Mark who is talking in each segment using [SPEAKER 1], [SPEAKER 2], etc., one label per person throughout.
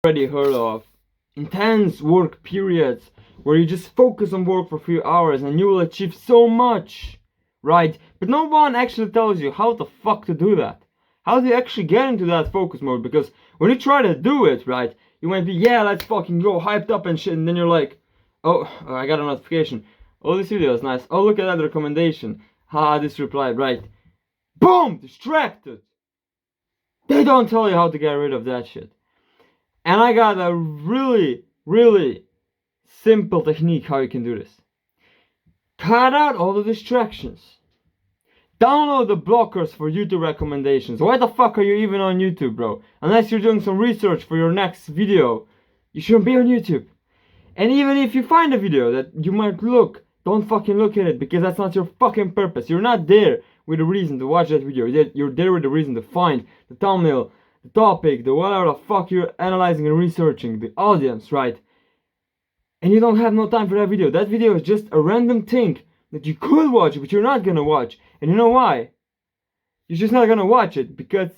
[SPEAKER 1] Already heard of intense work periods where you just focus on work for a few hours and you will achieve so much, right? But no one actually tells you how the fuck to do that. How do you actually get into that focus mode? Because when you try to do it, right, you might be, yeah, let's fucking go, hyped up and shit, and then you're like, oh, I got a notification. Oh, this video is nice. Oh, look at that recommendation. Ha, this replied, right. Boom! Distracted! They don't tell you how to get rid of that shit. And I got a really simple technique how you can do this. Cut out all the distractions. Download the blockers for YouTube recommendations. Why the fuck are you even on YouTube, bro? Unless you're doing some research for your next video, you shouldn't be on YouTube. And even if you find a video that you might look, don't fucking look at it, because that's not your fucking purpose. You're not there with a reason to watch that video. You're there with a reason to find the thumbnail, the topic, the whatever the fuck you're analyzing and researching, the audience, right? And you don't have no time for that video. That video is just a random thing that you could watch, but you're not gonna watch. And you know why? You're just not gonna watch it because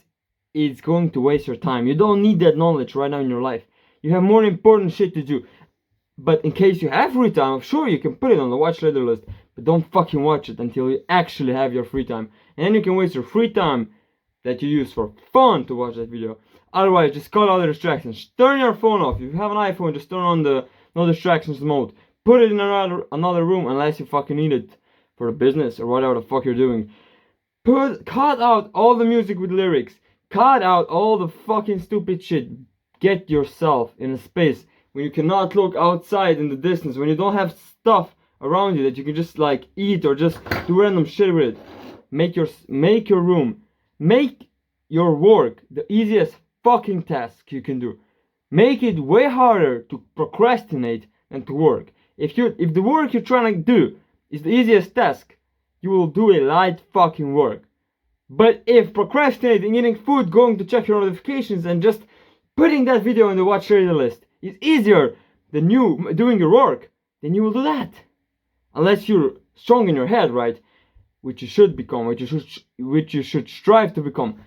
[SPEAKER 1] it's going to waste your time. You don't need that knowledge right now in your life. You have more important shit to do. But in case you have free time, sure, you can put it on the watch later list, but don't fucking watch it until you actually have your free time. And then you can waste your free time that you use for fun to watch that video. Otherwise, just cut all the distractions. Turn your phone off. If you have an iPhone, just turn on the no distractions mode. Put it in another room unless you fucking need it for a business or whatever the fuck you're doing. Cut out all the music with lyrics. Cut out all the fucking stupid shit. Get yourself in a space when you cannot look outside in the distance, when you don't have stuff around you that you can just like eat or just do random shit with it. Make your room, make your work the easiest fucking task you can do. Make it way harder to procrastinate than to work. If the work you're trying to do is the easiest task, you will do a light fucking work. But if procrastinating, eating food, going to check your notifications, and just putting that video on the watch later list is easier than you doing your work, then you will do that. Unless you're strong in your head, right? Which you should become, which you should strive to become.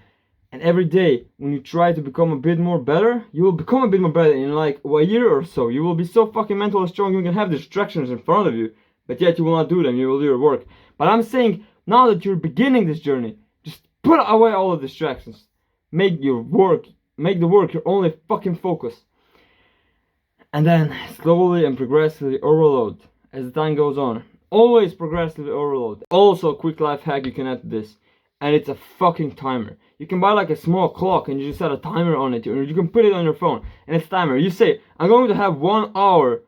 [SPEAKER 1] And every day, when you try to become a bit more better, you will become a bit more better in like a year or so. You will be so fucking mentally strong, you can have distractions in front of you, but yet you will not do them, you will do your work. But I'm saying, now that you're beginning this journey, just put away all the distractions. Make the work your only fucking focus. And then, slowly and progressively overload as the time goes on. Always progressively overload. Also, a quick life hack you can add to this. And it's a fucking timer. You can buy like a small clock and you just set a timer on it. Or you can put it on your phone and it's timer. You say, I'm going to have 1 hour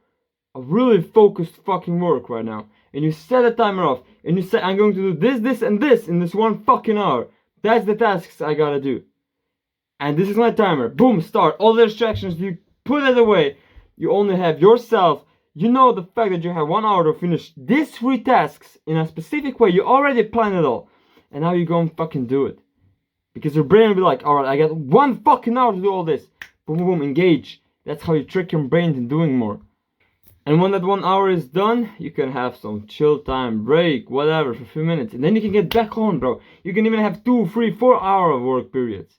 [SPEAKER 1] of really focused fucking work right now. And you set a timer off. And you say, I'm going to do this and this in this 1 fucking hour. That's the tasks I gotta do. And this is my timer. Boom, start. All the distractions, you put it away. You only have yourself. You know the fact that you have 1 hour to finish these 3 tasks in a specific way. You already planned it all. And now you go and fucking do it. Because your brain will be like, alright, I got 1 fucking hour to do all this. Boom, boom, boom, engage. That's how you trick your brain into doing more. And when that 1 hour is done, you can have some chill time, break, whatever, for a few minutes. And then you can get back on, bro. You can even have 2, 3, 4 hour of work periods.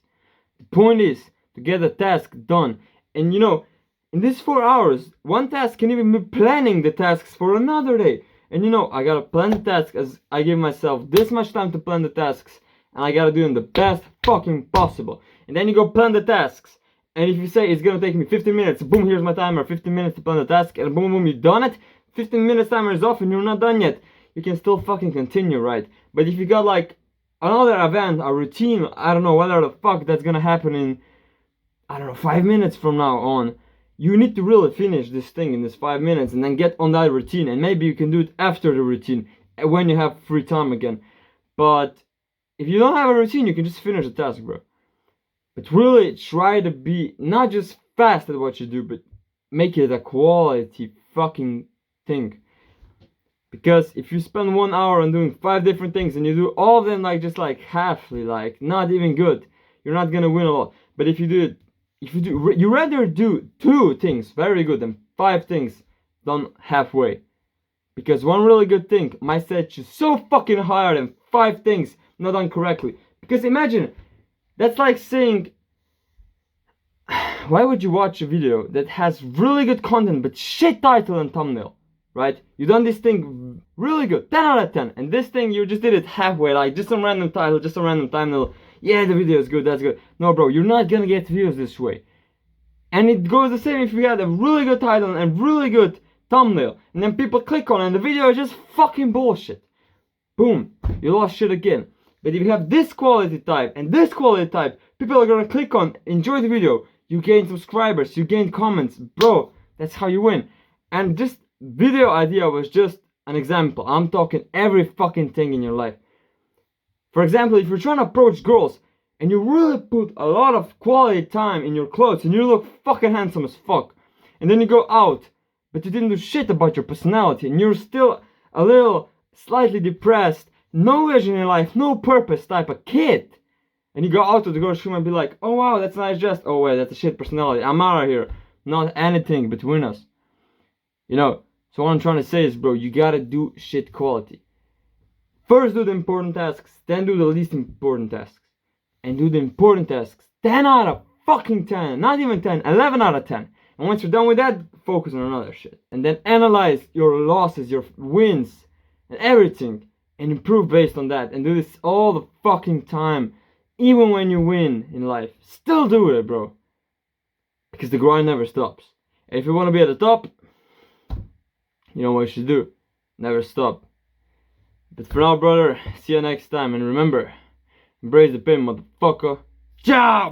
[SPEAKER 1] The point is to get the task done. And you know, in these 4 hours, one task can even be planning the tasks for another day. And you know, I gotta plan the task as I give myself this much time to plan the tasks. And I gotta do them the best fucking possible. And then you go plan the tasks. And if you say it's gonna take me 15 minutes, boom, here's my timer, 15 minutes to plan the task. And boom, boom, you done it. 15 minutes timer is off and you're not done yet. You can still fucking continue, right? But if you got like another event, a routine, I don't know whether the fuck that's gonna happen in, I don't know, 5 minutes from now on. You need to really finish this thing in this 5 minutes and then get on that routine. And maybe you can do it after the routine when you have free time again. But if you don't have a routine, you can just finish the task, bro. But really try to be not just fast at what you do, but make it a quality fucking thing. Because if you spend 1 hour on doing 5 different things and you do all of them like just like halfly, like not even good, you're not gonna win a lot. But if you do it, you rather do 2 things very good than 5 things done halfway. Because 1 really good thing might set you so fucking higher than 5 things not done correctly. Because imagine, that's like saying, why would you watch a video that has really good content but shit title and thumbnail? Right? You done this thing really good, 10 out of 10, and this thing you just did it halfway, like just some random title, just some random thumbnail. Yeah, the video is good, that's good. No, bro, you're not gonna get views this way. And it goes the same if you had a really good title and really good thumbnail, and then people click on it and the video is just fucking bullshit. Boom, you lost shit again. But if you have this quality type and this quality type, people are gonna click on, enjoy the video, you gain subscribers, you gain comments, bro, that's how you win. And this video idea was just an example. I'm talking every fucking thing in your life. For example, if you're trying to approach girls and you really put a lot of quality time in your clothes and you look fucking handsome as fuck, and then you go out, but you didn't do shit about your personality and you're still a little slightly depressed, no vision in life, no purpose type of kid, and you go out to the girl's room and be like, oh wow, that's a nice dress, oh wait, that's a shit personality, I'm out of here, not anything between us. You know, so what I'm trying to say is, bro, you gotta do shit quality. First do the important tasks, then do the least important tasks. And do the important tasks 10 out of fucking 10, not even 10, 11 out of 10. And once you're done with that, focus on another shit. And then analyze your losses, your wins, and everything, and improve based on that. And do this all the fucking time, even when you win in life. Still do it, bro. Because the grind never stops. And if you want to be at the top, you know what you should do. Never stop. But for now, brother, see you next time. And remember, embrace the pain, motherfucker. Ciao!